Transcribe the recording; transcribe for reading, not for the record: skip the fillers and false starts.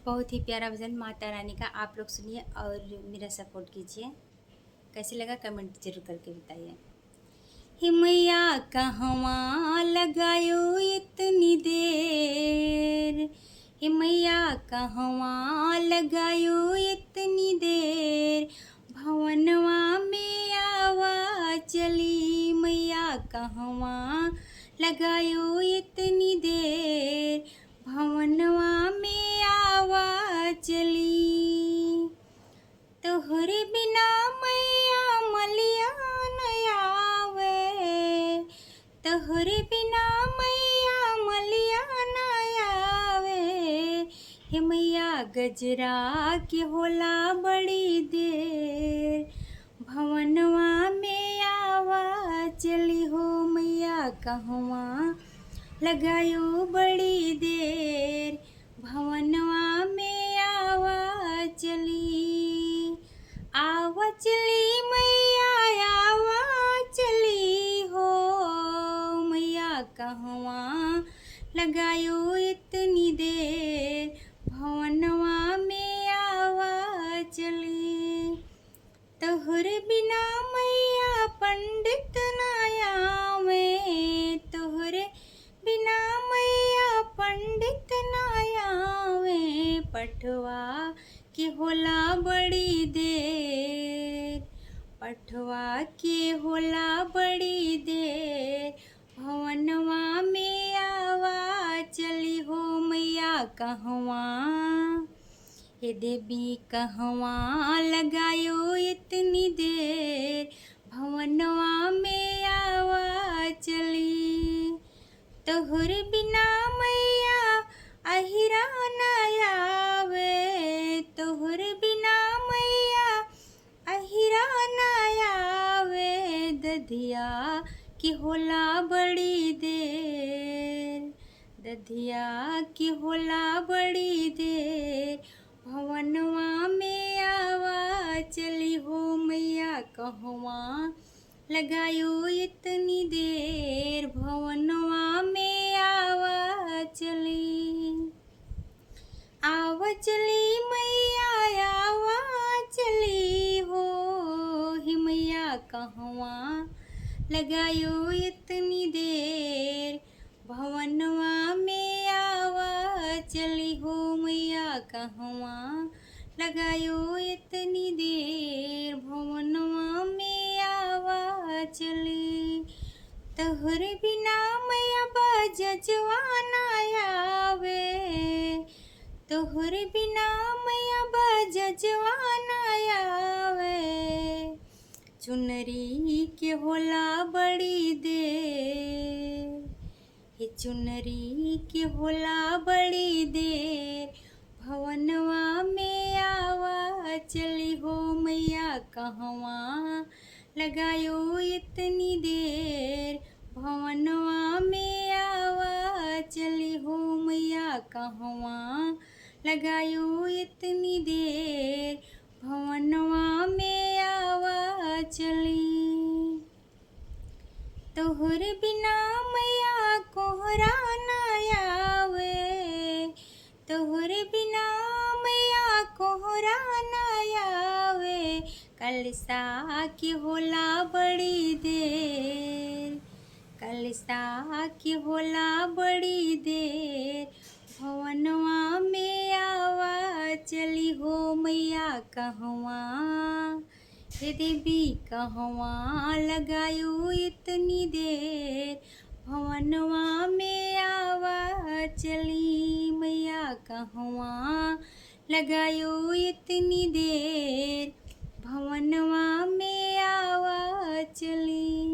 बहुत ही प्यारा भजन माता रानी का आप लोग सुनिए और मेरा सपोर्ट कीजिए। कैसे लगा कमेंट जरूर करके बताइए। हे मैया कहवा लगायो इतनी देर, हे मैया कहवा लगायो इतनी देर, भवनवा में आवा चली मैया कहवा लगायो इतनी देर, भवनवा में आवा चली। तोहरे बिना मैया मलिया न आवे, तोहरे बिना मैया मलिया न आवे। हे मैया गजरा के होला बड़ी देर, भवनवा में आवा चली हो मैया कहवा लगायो बड़ी देर, भवनवा में आवा चली। आवा चली मैया आवा चली हो मैया कहवा लगायो इतनी देर, भवनवा में आवा चली। तोहरे बिना मैया पंडित ना आवे, तोहरे बिना मैया पंडित ना आवे, पठवा के होला बड़ी देर, पठवा के होला बड़ी देर, भवनवा में आवा चली हो मैया कहवा। हे देवी कहवा लगायो इतनी देर, भवनवा में आवा चली। तोहरे बिना मैया अहिरा न आवे, तोहरे बिना मैया अहिरा न आवे, दधिया की होला बड़ी देर, दधिया की होला बड़ी देर, भवनवा में आवा चली हो मैया कहवा लगायो इतनी देर, भवनवा में आवा चली। आवा चली मैया आवा चली हो, हे मैया कहवा लगायो इतनी देर, भवनवा में आवा चली हो मैया कहवा लगायो इतनी देर, भवनवा में आवा चली। तोहरे बिना मैया बजजवा ना आवे, तोहरे बिना मैया बजजवा ना आवे, चुनरी के होला बड़ी देर, हे चुनरी के होला बड़ी देर, भवनवा में आवा चली हो मैया कहवा लगायो इतनी देर, भवनवा में आवा चली हो मैया कहवा लगायो इतनी देर, भवनवा में आवा चली। तोहरे बिना मैया कोहरा न आवे, तोहरे बिना मैया कोहरा न आवे, कलसा की होला बड़ी देर, कलसा की होला बड़ी देर, भवनवा में आवा चली हो मैया कहवा। हे देवी कहवा लगायो इतनी देर, भवनवा में आवा चली मैया कहवा लगायो इतनी देर, भवनवा में आवा चली।